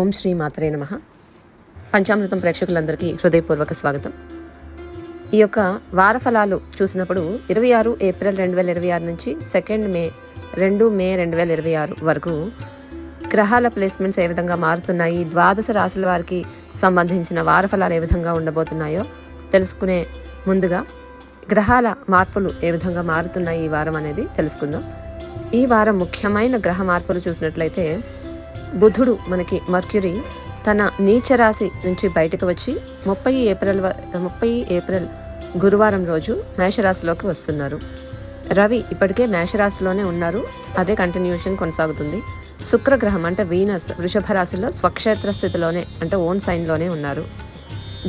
ఓం శ్రీ మాత్రే నమః. పంచామృతం ప్రేక్షకులందరికీ హృదయపూర్వక స్వాగతం. ఈ యొక్క వార ఫలాలు చూసినప్పుడు 26 ఏప్రిల్ 2026 నుంచి 2 మే 2026 వరకు గ్రహాల ప్లేస్మెంట్స్ ఏ విధంగా మారుతున్నాయి, ద్వాదశ రాశుల వారికి సంబంధించిన వార ఫలాలు ఏ విధంగా ఉండబోతున్నాయో తెలుసుకునే ముందుగా గ్రహాల మార్పులు ఏ విధంగా మారుతున్నాయి ఈ వారం అనేది తెలుసుకుందాం. ఈ వారం ముఖ్యమైన గ్రహ మార్పులు చూసినట్లయితే బుధుడు మనకి మర్క్యూరీ తన నీచ రాశి నుంచి బయటకు వచ్చి 30 ఏప్రిల్ గురువారం రోజు మేషరాశిలోకి వస్తున్నారు. రవి ఇప్పటికే మేషరాశిలోనే ఉన్నారు, అదే కంటిన్యూషన్ కొనసాగుతుంది. శుక్రగ్రహం అంటే వీనస్ వృషభ రాశిలో స్వక్షేత్ర స్థితిలోనే అంటే ఓన్ సైన్లోనే ఉన్నారు.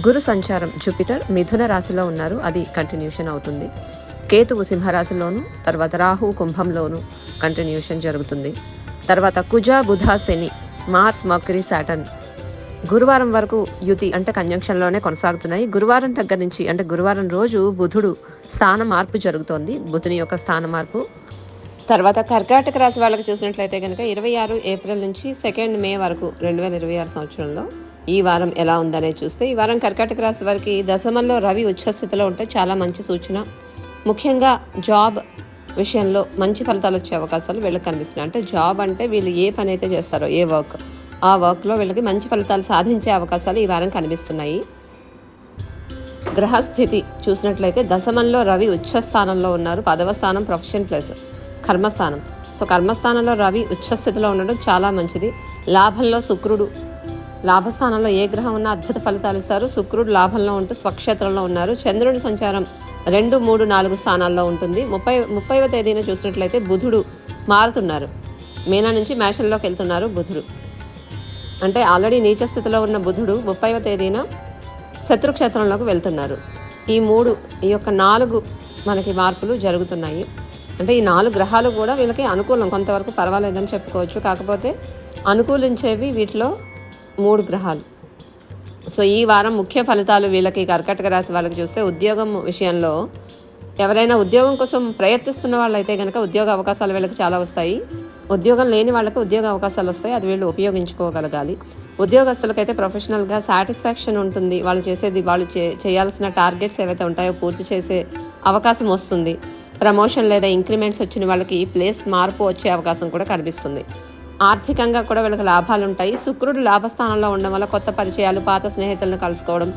గురు సంచారం జూపిటర్ మిథున రాశిలో ఉన్నారు, అది కంటిన్యూషన్ అవుతుంది. కేతువు సింహరాశిలోను, తర్వాత రాహు కుంభంలోను కంటిన్యూషన్ జరుగుతుంది. తర్వాత కుజ బుధ శని మార్స్ మర్క్యూరీ సాటర్న్ గురువారం వరకు యుతి అంటే కంజంక్షన్లోనే కొనసాగుతున్నాయి. గురువారం దగ్గర నుంచి అంటే గురువారం రోజు బుధుడు స్థాన మార్పు జరుగుతోంది, బుధుని యొక్క స్థాన మార్పు. తర్వాత కర్కాటక రాశి వాళ్ళకి చూసినట్లయితే కనుక 26 ఏప్రిల్ నుంచి 2 మే వరకు 2026 సంవత్సరంలో ఈ వారం ఎలా ఉందనే చూస్తే, ఈ వారం కర్కాటక రాశి వారికి దశమంలో రవి ఉచ్చస్థితిలో ఉంటే చాలా మంచి సూచన. ముఖ్యంగా జాబ్ విషయంలో మంచి ఫలితాలు వచ్చే అవకాశాలు వీళ్ళకి కనిపిస్తున్నాయి. అంటే జాబ్ అంటే వీళ్ళు ఏ పని అయితే చేస్తారో ఏ వర్క్, ఆ వర్క్లో వీళ్ళకి మంచి ఫలితాలు సాధించే అవకాశాలు ఈ వారం కనిపిస్తున్నాయి. గ్రహస్థితి చూసినట్లయితే దశమంలో రవి ఉచ్చ స్థానంలో ఉన్నారు. 10వ స్థానం ప్రొఫెషన్ ప్లస్ కర్మస్థానం. సో కర్మస్థానంలో రవి ఉచ్చస్థితిలో ఉండడం చాలా మంచిది. లాభంలో శుక్రుడు, లాభస్థానంలో ఏ గ్రహం ఉన్నా అద్భుత ఫలితాలు ఇస్తారు. శుక్రుడు లాభంలో ఉంటూ స్వక్షేత్రంలో ఉన్నారు. చంద్రుడి సంచారం 2, 3, 4 స్థానాల్లో ఉంటుంది. 30వ తేదీన చూసినట్లయితే బుధుడు మారుతున్నారు, మీనా నుంచి మేషంలోకి వెళ్తున్నారు బుధుడు. అంటే ఆల్రెడీ నీచ స్థితిలో ఉన్న బుధుడు 30వ తేదీన శత్రుక్షేత్రంలోకి వెళ్తున్నారు. ఈ 4 మనకి మార్పులు జరుగుతున్నాయి. అంటే ఈ 4 గ్రహాలు కూడా వీళ్ళకి అనుకూలం, కొంతవరకు పర్వాలేదని చెప్పుకోవచ్చు. కాకపోతే అనుకూలించేవి వీటిలో 3 గ్రహాలు. సో ఈ వారం ముఖ్య ఫలితాలు వీళ్ళకి కర్కాటక రాశి వాళ్ళకి చూస్తే, ఉద్యోగం విషయంలో ఎవరైనా ఉద్యోగం కోసం ప్రయత్నిస్తున్న వాళ్ళైతే కనుక ఉద్యోగ అవకాశాలు వీళ్ళకి చాలా వస్తాయి. ఉద్యోగం లేని వాళ్ళకి ఉద్యోగ అవకాశాలు వస్తాయి, అది వీళ్ళు ఉపయోగించుకోగలగాలి. ఉద్యోగస్తులకైతే ప్రొఫెషనల్గా సాటిస్ఫాక్షన్ ఉంటుంది. వాళ్ళు చేసేది, వాళ్ళు చేయాల్సిన టార్గెట్స్ ఏవైతే ఉంటాయో పూర్తి చేసే అవకాశం వస్తుంది. ప్రమోషన్ లేదా ఇంక్రిమెంట్స్ వచ్చిన వాళ్ళకి ప్లేస్ మార్పు వచ్చే అవకాశం కూడా కనిపిస్తుంది. ఆర్థికంగా కూడా వీళ్ళకి లాభాలు ఉంటాయి. శుక్రుడు లాభస్థానంలో ఉండడం వల్ల కొత్త పరిచయాలు, పాత స్నేహితులను కలుసుకోవడం,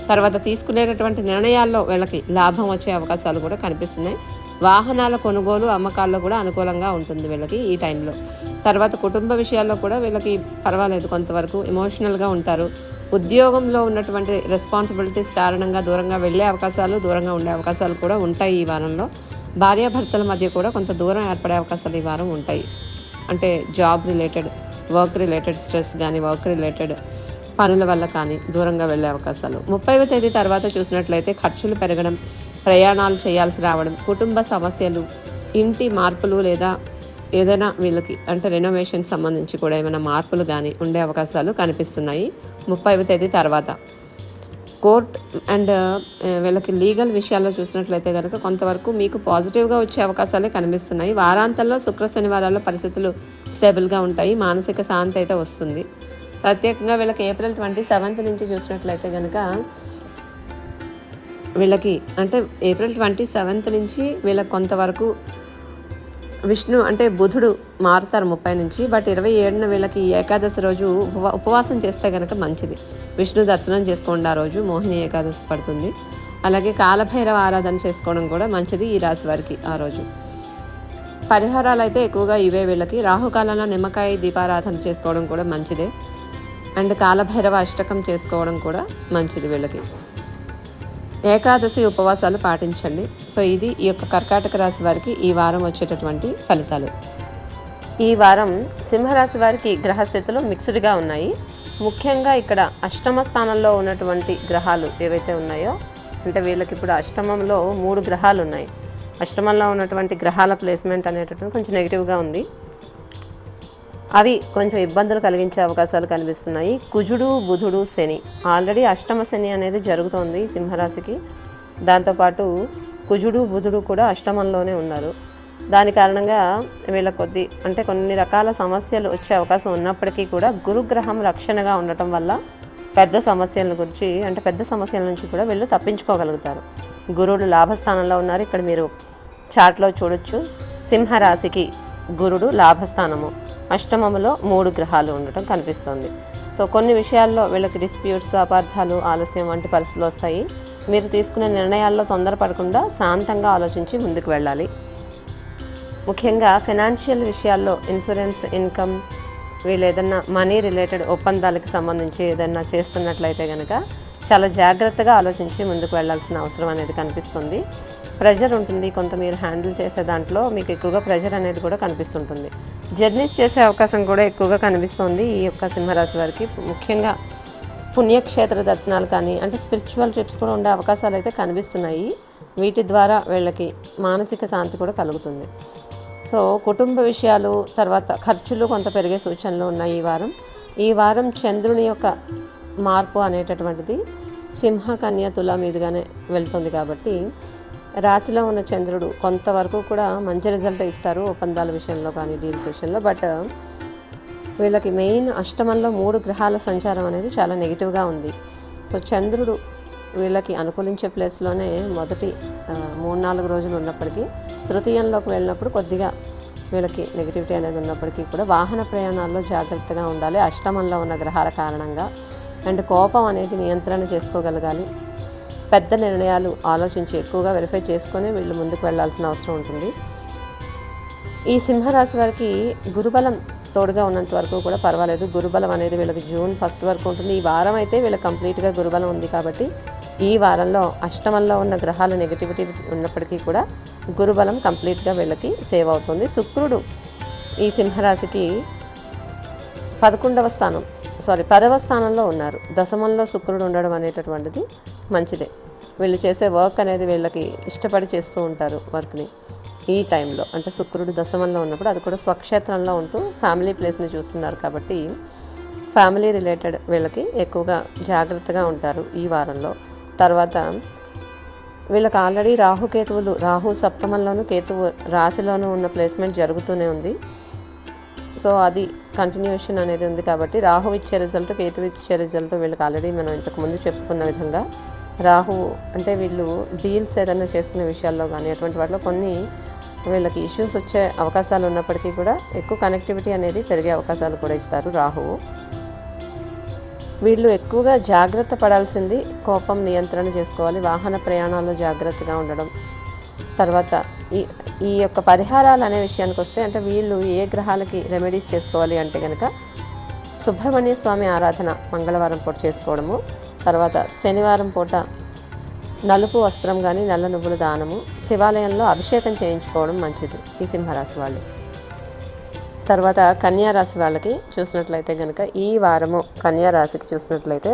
తర్వాత తీసుకునేటటువంటి నిర్ణయాల్లో వీళ్ళకి లాభం వచ్చే అవకాశాలు కూడా కనిపిస్తున్నాయి. వాహనాల కొనుగోలు, అమ్మకాల్లో కూడా అనుకూలంగా ఉంటుంది వీళ్ళకి ఈ టైంలో. తర్వాత కుటుంబ విషయాల్లో కూడా వీళ్ళకి పర్వాలేదు, కొంతవరకు ఎమోషనల్గా ఉంటారు. ఉద్యోగంలో ఉన్నటువంటి రెస్పాన్సిబిలిటీస్ కారణంగా దూరంగా వెళ్ళే అవకాశాలు, దూరంగా ఉండే అవకాశాలు కూడా ఉంటాయి ఈ వారంలో. భార్యాభర్తల మధ్య కూడా కొంత దూరం ఏర్పడే అవకాశాలు ఈ వారం ఉంటాయి. అంటే job related, work related stress కానీ, వర్క్ రిలేటెడ్ పనుల వల్ల కానీ దూరంగా వెళ్ళే అవకాశాలు. 30వ తేదీ తర్వాత చూసినట్లయితే ఖర్చులు పెరగడం, ప్రయాణాలు చేయాల్సి రావడం, కుటుంబ సమస్యలు, ఇంటి మార్పులు లేదా ఏదైనా వీళ్ళకి అంటే రెనోవేషన్ సంబంధించి కూడా ఏమైనా మార్పులు కానీ ఉండే అవకాశాలు కనిపిస్తున్నాయి 30వ తేదీ తర్వాత. కోర్ట్ అండ్ వీళ్ళకి లీగల్ విషయాల్లో చూసినట్లయితే కనుక కొంతవరకు మీకు పాజిటివ్గా వచ్చే అవకాశాలే కనిపిస్తున్నాయి. వారాంతంలో శుక్ర శనివారాల్లో పరిస్థితులు స్టేబుల్గా ఉంటాయి, మానసిక శాంతి అయితే వస్తుంది. ప్రత్యేకంగా వీళ్ళకి ఏప్రిల్ 27 నుంచి చూసినట్లయితే కనుక వీళ్ళకి అంటే ఏప్రిల్ 27 నుంచి వీళ్ళకి కొంతవరకు విష్ణు అంటే బుధుడు మారుతారు 30 నుంచి. బట్ 27న వీళ్ళకి ఏకాదశి రోజు ఉపవాసం చేస్తే కనుక మంచిది. విష్ణు దర్శనం చేసుకోండి, ఆ రోజు మోహిని ఏకాదశి పడుతుంది. అలాగే కాలభైరవ ఆరాధన చేసుకోవడం కూడా మంచిది ఈ రాశి వారికి ఆ రోజు. పరిహారాలు అయితే ఎక్కువగా ఇవే వీళ్ళకి. రాహుకాలంలో నిమ్మకాయ దీపారాధన చేసుకోవడం కూడా మంచిదే. అండ్ కాలభైరవ అష్టకం చేసుకోవడం కూడా మంచిది వీళ్ళకి. ఏకాదశి ఉపవాసాలు పాటించండి. సో ఇది ఈ యొక్క కర్కాటక రాశి వారికి ఈ వారం వచ్చేటటువంటి ఫలితాలు. ఈ వారం సింహరాశి వారికి గ్రహస్థితులు మిక్స్డ్గా ఉన్నాయి. ముఖ్యంగా ఇక్కడ అష్టమ స్థానంలో ఉన్నటువంటి గ్రహాలు ఏవైతే ఉన్నాయో, అంటే వీళ్ళకి ఇప్పుడు అష్టమంలో 3 గ్రహాలు ఉన్నాయి. అష్టమంలో ఉన్నటువంటి గ్రహాల ప్లేస్మెంట్ అనేటటువంటి కొంచెం నెగిటివ్గా ఉంది. అవి కొంచెం ఇబ్బందులు కలిగించే అవకాశాలు కనిపిస్తున్నాయి. కుజుడు, బుధుడు, శని, ఆల్రెడీ అష్టమ శని అనేది జరుగుతోంది సింహరాశికి. దాంతోపాటు కుజుడు, బుధుడు కూడా అష్టమంలోనే ఉన్నారు. దాని కారణంగా వీళ్ళ అంటే కొన్ని రకాల సమస్యలు వచ్చే అవకాశం ఉన్నప్పటికీ కూడా గురుగ్రహం రక్షణగా ఉండటం వల్ల పెద్ద సమస్యల నుంచి కూడా వీళ్ళు తప్పించుకోగలుగుతారు. గురుడు లాభస్థానంలో ఉన్నారు. ఇక్కడ మీరు చార్ట్లో చూడొచ్చు. సింహరాశికి గురుడు లాభస్థానము, అష్టమములో 3 గ్రహాలు ఉండటం కనిపిస్తుంది. సో కొన్ని విషయాల్లో వీళ్ళకి డిస్ప్యూట్స్, అపార్థాలు, ఆలస్యం వంటి పరిస్థితులు వస్తాయి. మీరు తీసుకునే నిర్ణయాల్లో తొందరపడకుండా శాంతంగా ఆలోచించి ముందుకు వెళ్ళాలి. ముఖ్యంగా ఫైనాన్షియల్ విషయాల్లో ఇన్సూరెన్స్, ఇన్కమ్, వీళ్ళు ఏదన్నా మనీ రిలేటెడ్ ఒప్పందాలకు సంబంధించి ఏదన్నా చేస్తున్నట్లయితే కనుక చాలా జాగ్రత్తగా ఆలోచించి ముందుకు వెళ్ళాల్సిన అవసరం అనేది కనిపిస్తుంది. ప్రెషర్ ఉంటుంది కొంత, మీరు హ్యాండిల్ చేసే దాంట్లో మీకు ఎక్కువగా ప్రెషర్ అనేది కూడా కనిపిస్తుంటుంది. జర్నీస్ చేసే అవకాశం కూడా ఎక్కువగా కనిపిస్తుంది ఈ యొక్క సింహరాశి వారికి. ముఖ్యంగా పుణ్యక్షేత్ర దర్శనాలు కానీ అంటే స్పిరిచువల్ ట్రిప్స్ కూడా ఉండే అవకాశాలు అయితే కనిపిస్తున్నాయి. వీటి ద్వారా వీళ్ళకి మానసిక శాంతి కూడా కలుగుతుంది. సో కుటుంబ విషయాలు, తర్వాత ఖర్చులు కొంత పెరిగే సూచనలు ఉన్నాయి ఈ వారం చంద్రుని యొక్క మార్పు అనేటటువంటిది సింహ, కన్య, తుల మీదుగానే వెళ్తుంది కాబట్టి రాశిలో ఉన్న చంద్రుడు కొంతవరకు కూడా మంచి రిజల్ట్ ఇస్తారు ఒప్పందాల విషయంలో కానీ డీల్స్ విషయంలో. బట్ వీళ్ళకి మెయిన్ అష్టమంలో 3 గ్రహాల సంచారం అనేది చాలా నెగిటివ్గా ఉంది. సో చంద్రుడు వీళ్ళకి అనుకూలించే ప్లేస్లోనే మొదటి 3-4 రోజులు ఉన్నప్పటికీ తృతీయంలోకి వెళ్ళినప్పుడు కొద్దిగా వీళ్ళకి నెగిటివిటీ అనేది ఉన్నప్పటికీ కూడా వాహన ప్రయాణాల్లో జాగ్రత్తగా ఉండాలి అష్టమంలో ఉన్న గ్రహాల కారణంగా. అండ్ కోపం అనేది నియంత్రణ చేసుకోగలగాలి. పెద్ద నిర్ణయాలు ఆలోచించి ఎక్కువగా వెరిఫై చేసుకొని వీళ్ళు ముందుకు వెళ్ళాల్సిన అవసరం ఉంటుంది. ఈ సింహరాశి వారికి గురుబలం తోడుగా ఉన్నంత వరకు కూడా పర్వాలేదు. గురుబలం అనేది వీళ్ళకి జూన్ 1 వరకు ఉంటుంది. ఈ వారం అయితే వీళ్ళకి కంప్లీట్గా గురుబలం ఉంది కాబట్టి ఈ వారంలో అష్టమంలో ఉన్న గ్రహాల నెగిటివిటీ ఉన్నప్పటికీ కూడా గురుబలం కంప్లీట్గా వీళ్ళకి సేవ్ అవుతుంది. శుక్రుడు ఈ సింహరాశికి 10వ స్థానంలో ఉన్నారు. దశమంలో శుక్రుడు ఉండడం అనేటటువంటిది మంచిదే. వీళ్ళు చేసే వర్క్ అనేది వీళ్ళకి ఇష్టపడి చేస్తూ ఉంటారు వర్క్ని ఈ టైంలో. అంటే శుక్రుడు దశమంలో ఉన్నప్పుడు అది కూడా స్వక్షేత్రంలో ఉంటూ ఫ్యామిలీ ప్లేస్ని చూస్తున్నారు కాబట్టి ఫ్యామిలీ రిలేటెడ్ వీళ్ళకి ఎక్కువగా జాగ్రత్తగా ఉంటారు ఈ వారంలో. తర్వాత వీళ్ళకి ఆల్రెడీ రాహు సప్తమంలోను, కేతువు రాశిలోనూ ఉన్న ప్లేస్మెంట్ జరుగుతూనే ఉంది. సో అది కంటిన్యూషన్ అనేది ఉంది కాబట్టి రాహు ఇచ్చే రిజల్ట్, కేతువు ఇచ్చే రిజల్ట్ వీళ్ళకి ఆల్రెడీ మనం ఇంతకుముందు చెప్పుకున్న విధంగా రాహు అంటే వీళ్ళు డీల్స్ ఏదైనా చేసుకునే విషయాల్లో కానీ అటువంటి వాటిలో కొన్ని వీళ్ళకి ఇష్యూస్ వచ్చే అవకాశాలు ఉన్నప్పటికీ కూడా ఎక్కువ కనెక్టివిటీ అనేది పెరిగే అవకాశాలు కూడా ఇస్తారు రాహువు. వీళ్ళు ఎక్కువగా జాగ్రత్త పడాల్సింది కోపం నియంత్రణ చేసుకోవాలి. వాహన ప్రయాణాల్లో జాగ్రత్తగా ఉండడం. తర్వాత ఈ యొక్క పరిహారాలు అనే విషయానికి వస్తే అంటే వీళ్ళు ఏ గ్రహాలకి రెమెడీస్ చేసుకోవాలి అంటే కనుక సుబ్రహ్మణ్య స్వామి ఆరాధన మంగళవారం పూట చేసుకోవడము, తర్వాత శనివారం పూట నలుపు వస్త్రం కానీ నల్ల నువ్వుల దానము, శివాలయంలో అభిషేకం చేయించుకోవడం మంచిది ఈ సింహరాశి వాళ్ళు. తర్వాత కన్యారాశి వాళ్ళకి చూసినట్లయితే కనుక ఈ వారము కన్యారాశికి చూసినట్లయితే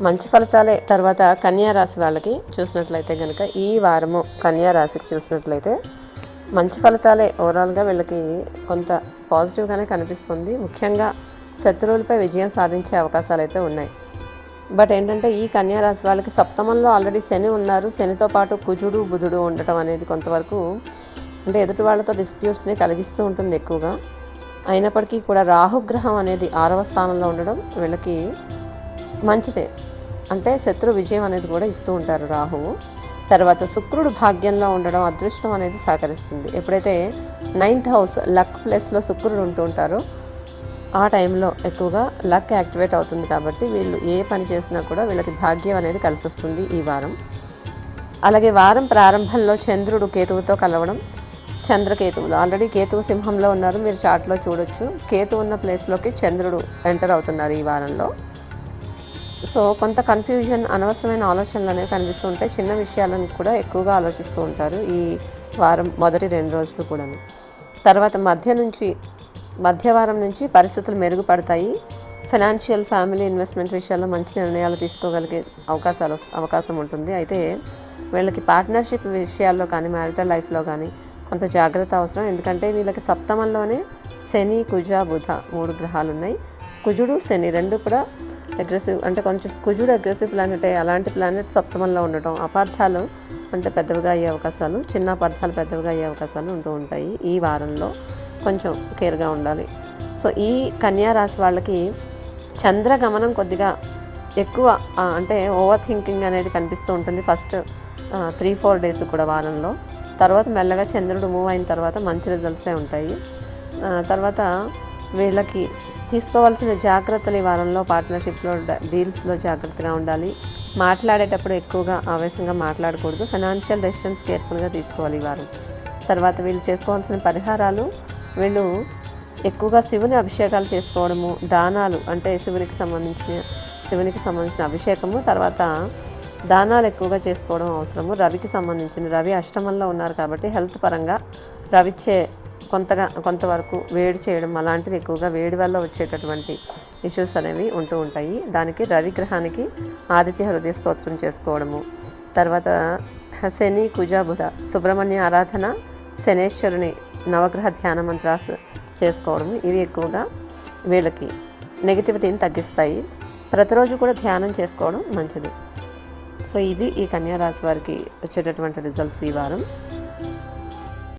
మంచి ఫలితాలే. తర్వాత కన్యారాశి వాళ్ళకి చూసినట్లయితే కనుక ఈ వారము కన్యారాశికి చూసినట్లయితే మంచి ఫలితాలే. ఓవరాల్గా వీళ్ళకి కొంత పాజిటివ్గానే కనిపిస్తుంది. ముఖ్యంగా శత్రువులపై విజయం సాధించే అవకాశాలు అయితే ఉన్నాయి. బట్ ఏంటంటే ఈ కన్యారాశి వాళ్ళకి సప్తమంలో ఆల్రెడీ శని ఉన్నారు. శనితో పాటు కుజుడు, బుధుడు ఉండటం అనేది కొంతవరకు అంటే ఎదుటి వాళ్ళతో డిస్ప్యూట్స్ని కలిగిస్తూ ఉంటుంది ఎక్కువగా. అయినప్పటికీ కూడా రాహుగ్రహం అనేది 6వ స్థానంలో ఉండడం వీళ్ళకి మంచిదే. అంటే శత్రు విజయం అనేది కూడా ఇస్తూ ఉంటారు రాహువు. తర్వాత శుక్రుడు భాగ్యంలో ఉండడం అదృష్టం అనేది సహకరిస్తుంది. ఎప్పుడైతే 9th హౌస్ లక్ ప్లేస్లో శుక్రుడు ఉంటూ ఉంటారో ఆ టైంలో ఎక్కువగా లక్ యాక్టివేట్ అవుతుంది కాబట్టి వీళ్ళు ఏ పని చేసినా కూడా వీళ్ళకి భాగ్యం అనేది కలిసి వస్తుంది ఈ వారం. అలాగే వారం ప్రారంభంలో చంద్రుడు కేతువుతో కలవడం, చంద్రకేతువులు ఆల్రెడీ కేతువు సింహంలో ఉన్నారు, మీరు చార్ట్లో చూడొచ్చు. కేతు ఉన్న ప్లేస్లోకి చంద్రుడు ఎంటర్ అవుతున్నారు ఈ వారంలో. సో కొంత కన్ఫ్యూజన్, అనవసరమైన ఆలోచనలు అనేవి కనిపిస్తూ ఉంటాయి. చిన్న విషయాలను కూడా ఎక్కువగా ఆలోచిస్తూ ఉంటారు ఈ వారం మొదటి 2 రోజులు కూడా. తర్వాత మధ్యవారం నుంచి పరిస్థితులు మెరుగుపడతాయి. ఫైనాన్షియల్, ఫ్యామిలీ, ఇన్వెస్ట్మెంట్ విషయాల్లో మంచి నిర్ణయాలు తీసుకోగలిగే అవకాశం ఉంటుంది. అయితే వీళ్ళకి పార్ట్నర్షిప్ విషయాల్లో కానీ మ్యారిటల్ లైఫ్లో కానీ కొంత జాగ్రత్త అవసరం. ఎందుకంటే వీళ్ళకి సప్తమంలోనే శని, కుజ, బుధ 3 గ్రహాలు ఉన్నాయి. కుజుడు, శని 2 కూడా అగ్రెసివ్, అంటే కొంచెం కుజుడు అగ్రెసివ్ ప్లానెటే. అలాంటి ప్లానెట్ సప్తమంలో ఉండటం అపార్థాలు అంటే పెద్దవిగా అయ్యే అవకాశాలు, చిన్న అపార్థాలు పెద్దవిగా అయ్యే అవకాశాలు ఉంటూ ఉంటాయి. ఈ వారంలో కొంచెం కేర్గా ఉండాలి. సో ఈ కన్యా రాశి వాళ్ళకి చంద్రగమనం కొద్దిగా ఎక్కువ అంటే ఓవర్ థింకింగ్ అనేది కనిపిస్తూ ఉంటుంది ఫస్ట్ 3-4 డేస్ కూడా వారంలో. తర్వాత మెల్లగా చంద్రుడు మూవ్ అయిన తర్వాత మంచి రిజల్ట్సే ఉంటాయి. తర్వాత వీళ్ళకి తీసుకోవాల్సిన జాగ్రత్తలు ఈ వారంలో పార్ట్నర్షిప్లో డీల్స్లో జాగ్రత్తగా ఉండాలి. మాట్లాడేటప్పుడు ఎక్కువగా ఆవేశంగా మాట్లాడకూడదు. ఫైనాన్షియల్ డెసిషన్స్ కేర్ఫుల్గా తీసుకోవాలి ఈ వారం. తర్వాత వీళ్ళు చేసుకోవాల్సిన పరిహారాలు, వీళ్ళు ఎక్కువగా శివుని అభిషేకాలు చేసుకోవడము, దానాలు అంటే శివునికి సంబంధించిన అభిషేకము, తర్వాత దానాలు ఎక్కువగా చేసుకోవడం అవసరము. రవికి సంబంధించిన, రవి అష్టమంలో ఉన్నారు కాబట్టి హెల్త్ పరంగా రవిచ్చే కొంతవరకు వేడి చేయడం అలాంటివి ఎక్కువగా వేడి వల్ల వచ్చేటటువంటి ఇష్యూస్ అనేవి ఉంటూ ఉంటాయి. దానికి రవి గ్రహానికి ఆదిత్య హృదయ స్తోత్రం చేసుకోవడము, తర్వాత శని కుజ బుధ సుబ్రహ్మణ్య ఆరాధన, శనేశ్వరుని నవగ్రహ ధ్యాన మంత్రాస్ చేసుకోవడము, ఇవి ఎక్కువగా వీళ్ళకి నెగిటివిటీని తగ్గిస్తాయి. ప్రతిరోజు కూడా ధ్యానం చేసుకోవడం మంచిది. సో ఇది ఈ కన్యా రాశి వారికి వచ్చేటటువంటి రిజల్ట్స్ ఈ వారం.